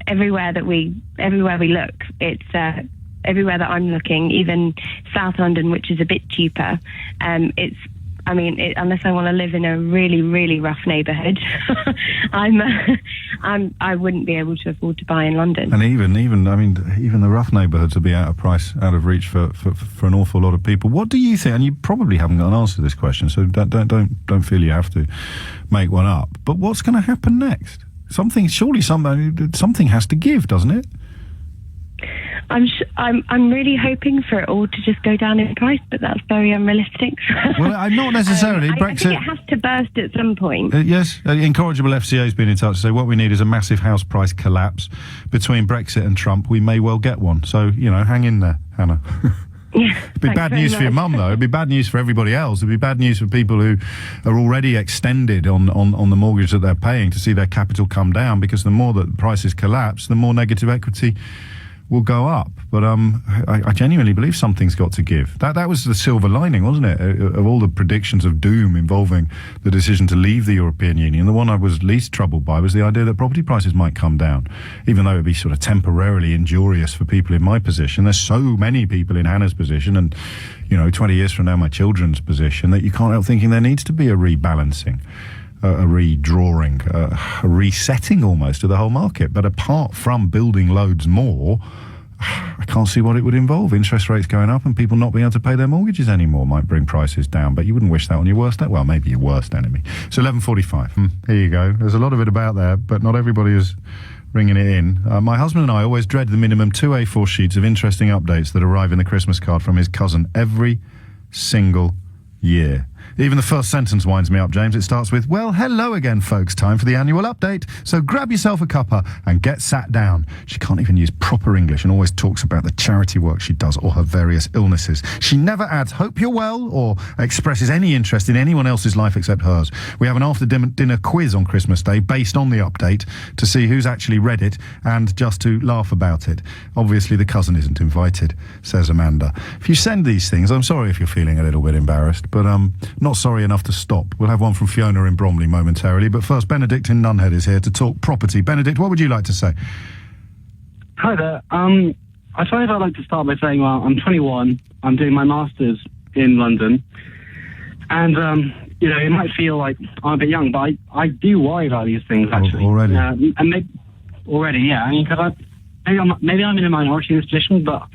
Speaker 9: Everywhere we look, it's everywhere that I'm looking, even South London, which is a bit cheaper. Unless I want to live in a really, really rough neighbourhood, I wouldn't be able to afford to buy in London. And even the rough neighbourhoods will be out of reach for an awful lot of people. What do you think? And you probably haven't got an answer to this question, so don't feel you have to make one up. But what's going to happen next? Something has to give, doesn't it? I'm really hoping for it all to just go down in price, but that's very unrealistic.
Speaker 2: Well, not necessarily.
Speaker 9: Brexit. I think it has to burst at some point.
Speaker 2: Yes, Incorrigible FCA has been in touch to say what we need is a massive house price collapse between Brexit and Trump. We may well get one. So, hang in there, Hannah.
Speaker 9: Yeah,
Speaker 2: it'd be bad news for your mum, though. It'd be bad news for everybody else. It'd be bad news for people who are already extended on the mortgage that they're paying to see their capital come down, because the more that prices collapse, the more negative equity will go up. But I genuinely believe something's got to give. That was the silver lining, wasn't it, of all the predictions of doom involving the decision to leave the European Union. The one I was least troubled by was the idea that property prices might come down, even though it'd be sort of temporarily injurious for people in my position. There's so many people in Hannah's position, and 20 years from now my children's position, that you can't help thinking there needs to be a rebalancing, a redrawing, a resetting almost of the whole market. But apart from building loads more, I can't see what it would involve. Interest rates going up and people not being able to pay their mortgages anymore might bring prices down, but you wouldn't wish that on your worst enemy. Well, maybe your worst enemy. So 11:45. Here you go. There's a lot of it about there, but not everybody is ringing it in. My husband and I always dread the minimum 2 A4 sheets of interesting updates that arrive in the Christmas card from his cousin every single year. Even the first sentence winds me up, James. It starts with, "Well, hello again, folks. Time for the annual update. So grab yourself a cuppa and get sat down." She can't even use proper English and always talks about the charity work she does or her various illnesses. She never adds "hope you're well" or expresses any interest in anyone else's life except hers. We have an after-dinner quiz on Christmas Day based on the update to see who's actually read it and just to laugh about it. Obviously, the cousin isn't invited, says Amanda. If you send these things, I'm sorry if you're feeling a little bit embarrassed, but not sorry enough to stop. We'll have one from Fiona in Bromley momentarily, but first Benedict in Nunhead is here to talk property. Benedict, what would you like to say?
Speaker 10: Hi there. I suppose I'd like to start by saying, well, I'm 21. I'm doing my master's in London, and it might feel like I'm a bit young, but I do worry about these things actually.
Speaker 2: Already?
Speaker 10: Already, yeah. I mean, because maybe I'm in a minority in this position, but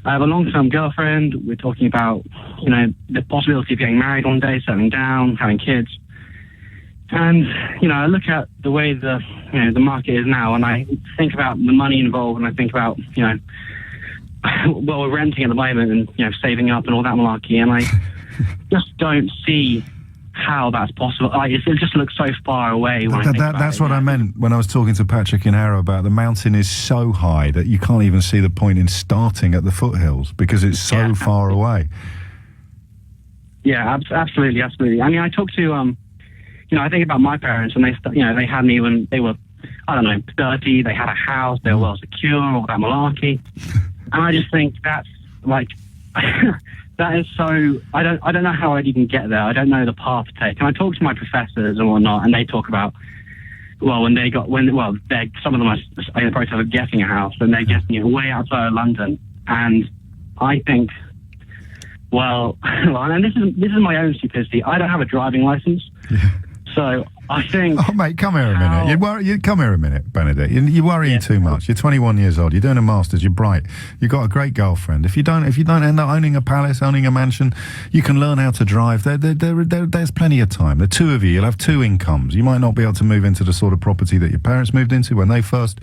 Speaker 10: I have a long-term girlfriend. We're talking about, the possibility of getting married one day, settling down, having kids. And, you know, I look at the way the market is now, and I think about the money involved, and I think about, you know, well, we're renting at the moment and, you know, saving up and all that malarkey, and I just don't see how that's possible. Like, it just looks so far away.
Speaker 2: That's what I meant when I was talking to Patrick in Harrow about the mountain is so high that you can't even see the point in starting at the foothills because it's so far away.
Speaker 10: Yeah, absolutely. I mean, I talk to, you know, I think about my parents, and they had me when they were, I don't know, 30. They had a house. They were well secure, all that malarkey. And I just think that's like, that is so. I don't know how I'd even get there. I don't know the path to take. And I talk to my professors and whatnot, and they talk about, well, some of them are in the process of getting a house, and they're getting it way outside of London. And I think, well, and this is my own stupidity. I don't have a driving license, so I think.
Speaker 2: Oh, mate, come here a minute. Come here a minute, Benedict. You're worrying too much. You're 21 years old. You're doing a master's. You're bright. You've got a great girlfriend. If you don't end up owning a palace, owning a mansion, you can learn how to drive. There's plenty of time. The two of you, you'll have two incomes. You might not be able to move into the sort of property that your parents moved into when they first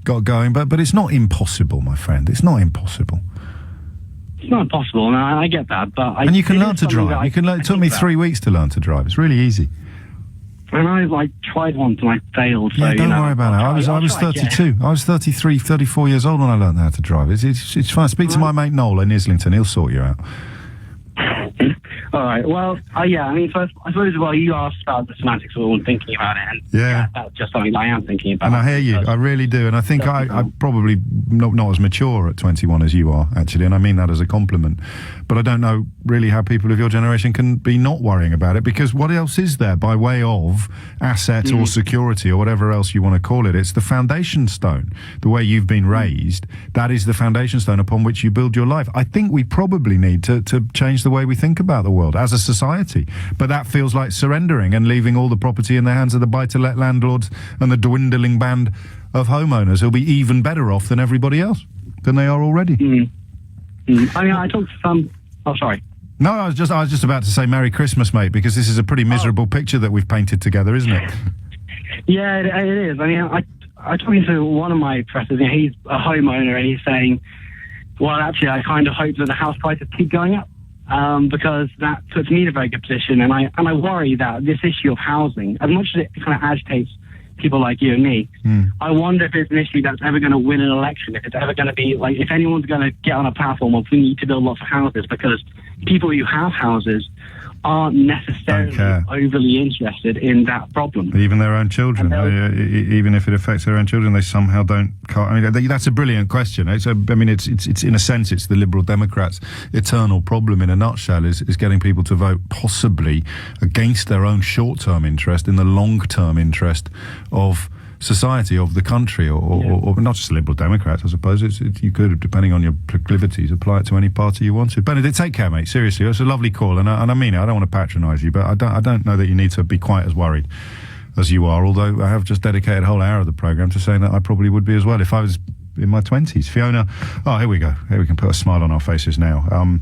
Speaker 2: got going, but it's not impossible, my friend. It's not impossible.
Speaker 10: It's not impossible, and I get that, but
Speaker 2: and you can learn to drive. It took me 3 weeks to learn to drive. It's really easy.
Speaker 10: And I tried once and I failed.
Speaker 2: Yeah,
Speaker 10: so,
Speaker 2: don't worry about it. I was 32. I was 33, 34 years old when I learned how to drive. It's fine. Speak to my mate Noel in Islington. He'll sort you out.
Speaker 10: All right. Well, yeah. I mean, first, I suppose. Well, you asked about the semantics of all and thinking about it, and that's just something I am thinking about.
Speaker 2: And I hear you. I really do. And I think I'm probably not as mature at 21 as you are, actually. And I mean that as a compliment. But I don't know really how people of your generation can be not worrying about it, because what else is there by way of asset or security or whatever else you want to call it? It's the foundation stone. The way you've been raised, that is the foundation stone upon which you build your life. I think we probably need to change the way we think about the world as a society. But that feels like surrendering and leaving all the property in the hands of the buy-to-let landlords and the dwindling band of homeowners who'll be even better off than everybody else, than they are already.
Speaker 10: I mean, I talked to some. Oh, sorry.
Speaker 2: No, I was just about to say Merry Christmas, mate, because this is a pretty miserable picture that we've painted together, isn't it?
Speaker 10: Yeah, it is. I mean, I talking to one of my professors. You know, he's a homeowner, and he's saying, well, actually, I kind of hope that the house prices keep going up, because that puts me in a very good position. And I worry that this issue of housing, as much as it kind of agitates people like you and me, I wonder if it's an issue that's ever going to win an election, if it's ever going to be, like, if anyone's going to get on a platform of we need to build lots of houses, because people who have houses aren't necessarily overly interested in that problem.
Speaker 2: Even their own children, even if it affects their own children, they somehow don't. I mean, that's a brilliant question. It's in a sense, it's the Liberal Democrats' eternal problem in a nutshell, is getting people to vote possibly against their own short-term interest in the long-term interest of society, of the country, or not just Liberal Democrats, I suppose. You could, depending on your proclivities, apply it to any party you want to. Benedict, take care, mate. Seriously, it's a lovely call, and I mean it. I don't want to patronise you, but I don't know that you need to be quite as worried as you are, although I have just dedicated a whole hour of the programme to saying that I probably would be as well if I was in my 20s. Fiona, here we go. Here we can put a smile on our faces now.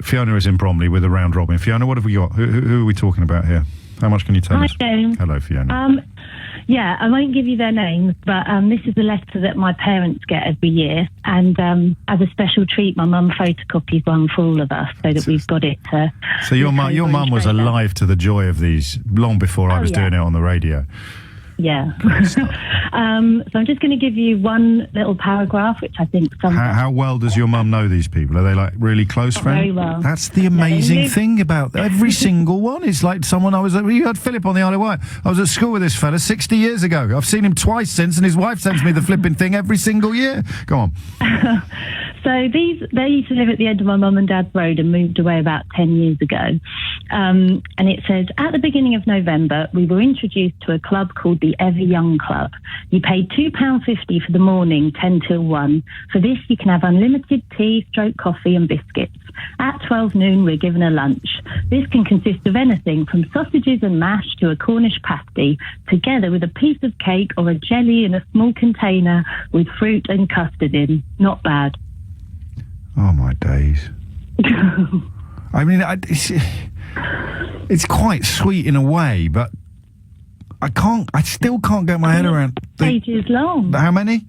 Speaker 2: Fiona is in Bromley with a round robin. Fiona, what have we got? Who are we talking about here? How much can you tell us?
Speaker 11: Hi, James.
Speaker 2: Hello, Fiona.
Speaker 11: Yeah, I won't give you their names, but this is a letter that my parents get every year. And as a special treat, my mum photocopies one for all of us so that we've got it.
Speaker 2: So your mum was alive to the joy of these long before I was doing it on the radio.
Speaker 11: Yeah. So I'm just going to give you one little paragraph, which I think...
Speaker 2: How well does your mum know these people? Are they, like, really close friends?
Speaker 11: Very well.
Speaker 2: That's the amazing thing about every single one. It's like someone you heard Philip on the Isle of Wight. I was at school with this fella 60 years ago. I've seen him twice since, and his wife sends me the flipping thing every single year. Go on.
Speaker 11: So they used to live at the end of my mum and dad's road and moved away about 10 years ago. And it says, at the beginning of November, we were introduced to a club called the Ever Young Club. You paid £2.50 for the morning, 10 till 1. For this, you can have unlimited tea, coffee and biscuits. At 12 noon, we're given a lunch. This can consist of anything from sausages and mash to a Cornish pasty, together with a piece of cake or a jelly in a small container with fruit and custard in. Not bad.
Speaker 2: Oh, my days. I mean, it's quite sweet in a way, but I still can't get my head around.
Speaker 11: Pages long.
Speaker 2: How many?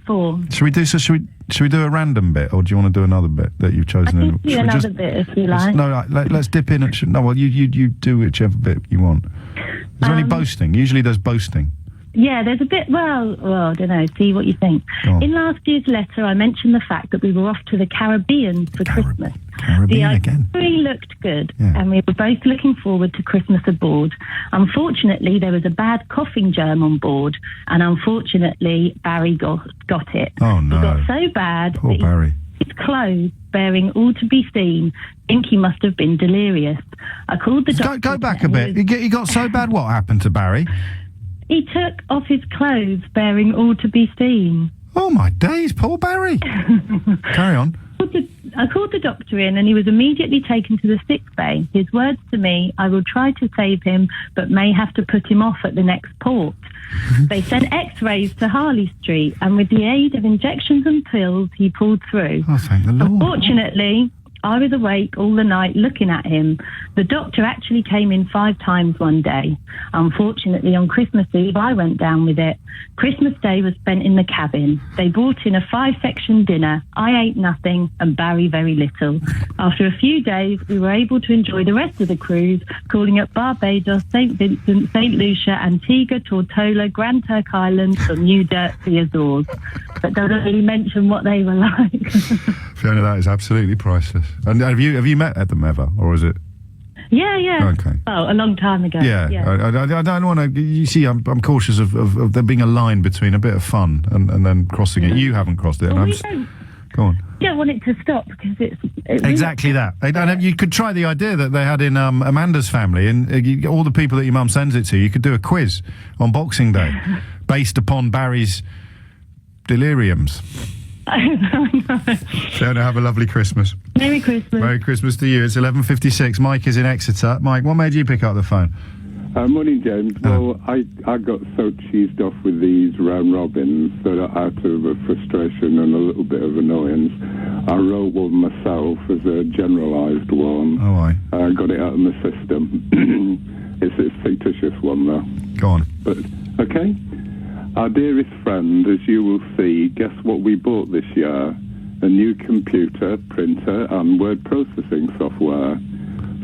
Speaker 11: 4.
Speaker 2: Should we do a random bit, or do you want to do another bit that you've chosen?
Speaker 11: I can do another bit if you like.
Speaker 2: No, let's dip in. You do whichever bit you want. Is there any boasting? Usually there's boasting.
Speaker 11: Yeah, there's a bit, well, I don't know, see what you think. In last year's letter, I mentioned the fact that we were off to the Caribbean for Christmas.
Speaker 2: Caribbean again.
Speaker 11: The itinerary looked good, and we were both looking forward to Christmas aboard. Unfortunately, there was a bad coughing germ on board, and unfortunately, Barry got it.
Speaker 2: Oh, no.
Speaker 11: It got so bad
Speaker 2: Poor
Speaker 11: that
Speaker 2: Barry.
Speaker 11: his clothes, bearing all to be seen, think he must have been delirious. I called the doctor.
Speaker 2: Go back a bit. He got so bad, what happened to Barry?
Speaker 11: He took off his clothes, bearing all to be seen.
Speaker 2: Oh, my days, poor Barry. Carry on.
Speaker 11: I called the doctor in, and he was immediately taken to the sick bay. His words to me, I will try to save him, but may have to put him off at the next port. They sent x-rays to Harley Street, and with the aid of injections and pills, he pulled through.
Speaker 2: Oh, thank the Lord.
Speaker 11: Unfortunately, I was awake all the night looking at him. The doctor actually came in 5 times one day. Unfortunately, on Christmas Eve, I went down with it. Christmas Day was spent in the cabin. They brought in a 5-section dinner. I ate nothing, and Barry very little. After a few days, we were able to enjoy the rest of the cruise, calling at Barbados, St. Vincent, St. Lucia, Antigua, Tortola, Grand Turk Island, or New Dirt, the Azores. But doesn't really mention what they were like.
Speaker 2: Fiona, that is absolutely priceless. And have you met them ever, or is it?
Speaker 11: Yeah.
Speaker 2: Okay.
Speaker 11: Oh, a long time ago.
Speaker 2: Yeah. I don't want to. You see, I'm cautious of there being a line between a bit of fun and then crossing it. You haven't crossed it.
Speaker 11: Well,
Speaker 2: and Go on.
Speaker 11: We don't want it to stop because it's
Speaker 2: exactly that. And you could try the idea that they had in Amanda's family, and all the people that your mum sends it to. You could do a quiz on Boxing Day based upon Barry's deliriums. Fiona, have a lovely Christmas.
Speaker 11: Merry Christmas.
Speaker 2: Merry Christmas to you. It's 11:56. Mike is in Exeter. Mike, what made you pick up the phone?
Speaker 12: Morning, James. Well, I got so cheesed off with these round robins that out of a frustration and a little bit of annoyance, I wrote one myself as a generalised one.
Speaker 2: Oh,
Speaker 12: I got it out of my system. It's a fictitious one, though.
Speaker 2: Go on.
Speaker 12: But, okay. Our dearest friend, as you will see, guess what we bought this year? A new computer, printer and word processing software.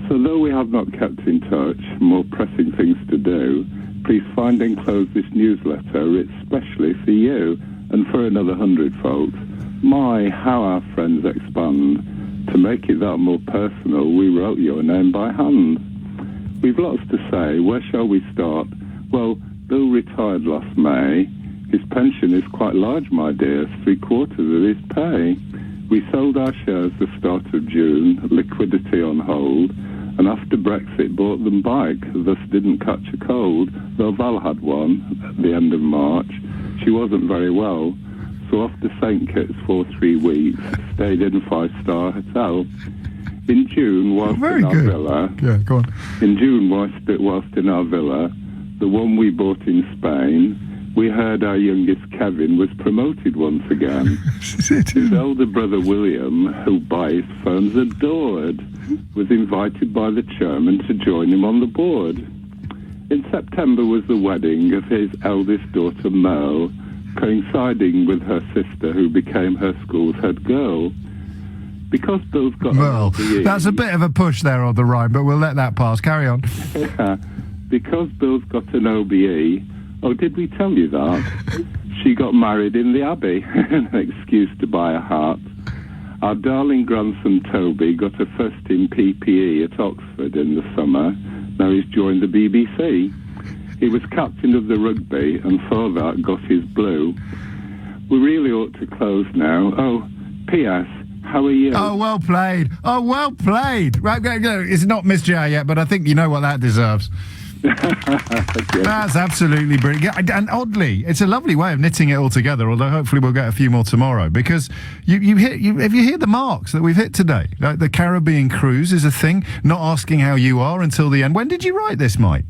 Speaker 12: So though we have not kept in touch, more pressing things to do, please find and close this newsletter. It's specially for you and for another 100 folks. My, how our friends expand. To make it that more personal, we wrote your name by hand. We've lots to say. Where shall we start? Well, Bill retired last May. His pension is quite large, my dear, 3/4 of his pay. We sold our shares the start of June, liquidity on hold, and after Brexit bought them back, thus didn't catch a cold, though Val had one at the end of March. She wasn't very well, so off to St. Kitts for 3 weeks, stayed in a 5-star hotel. In June, whilst in our villa...
Speaker 2: Yeah, go on.
Speaker 12: In June, whilst in our villa, the one we bought in Spain, we heard our youngest Kevin was promoted once again. His elder brother William, who by his phones adored, was invited by the chairman to join him on the board. In September was the wedding of his eldest daughter Mel, coinciding with her sister who became her school's head girl. Because Bill's got...
Speaker 2: Well, that's a bit of a push there on the rhyme, but we'll let that pass. Carry on.
Speaker 12: Because Bill's got an OBE... Oh, did we tell you that? She got married in the Abbey, an excuse to buy a hat. Our darling grandson Toby got a first in PPE at Oxford in the summer. Now he's joined the BBC. He was captain of the rugby and for that got his blue. We really ought to close now. Oh, P.S. How are you?
Speaker 2: Oh, well played. Oh, well played. Right, it's not Miss J yet, but I think you know what that deserves. That's absolutely brilliant. And oddly, it's a lovely way of knitting it all together, although hopefully we'll get a few more tomorrow, because if you hear the marks that we've hit today, like the Caribbean cruise is a thing, not asking how you are until the end. When did you write this, Mike?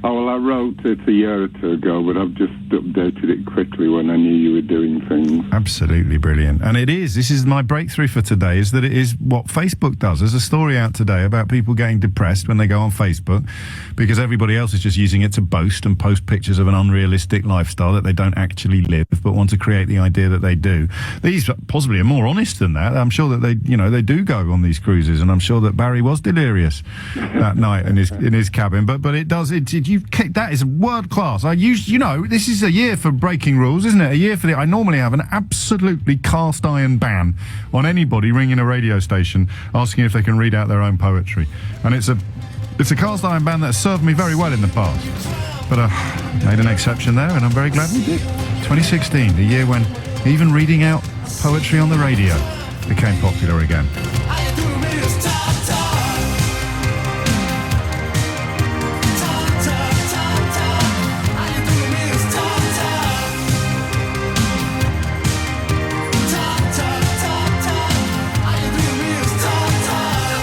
Speaker 12: Oh, well, I wrote it a year or two ago, but I've just updated it quickly when I knew you were doing things.
Speaker 2: Absolutely brilliant. And this is my breakthrough for today, is that it is what Facebook does. There's a story out today about people getting depressed when they go on Facebook because everybody else is just using it to boast and post pictures of an unrealistic lifestyle that they don't actually live, but want to create the idea that they do. These possibly are more honest than that. I'm sure that they do go on these cruises, and I'm sure that Barry was delirious that night in his cabin. But that is world class. This is a year for breaking rules, isn't it? A year for I normally have an absolutely cast iron ban on anybody ringing a radio station asking if they can read out their own poetry, and it's a cast iron ban that has served me very well in the past. But I made an exception there, and I'm very glad we did. 2016, the year when even reading out poetry on the radio became popular again.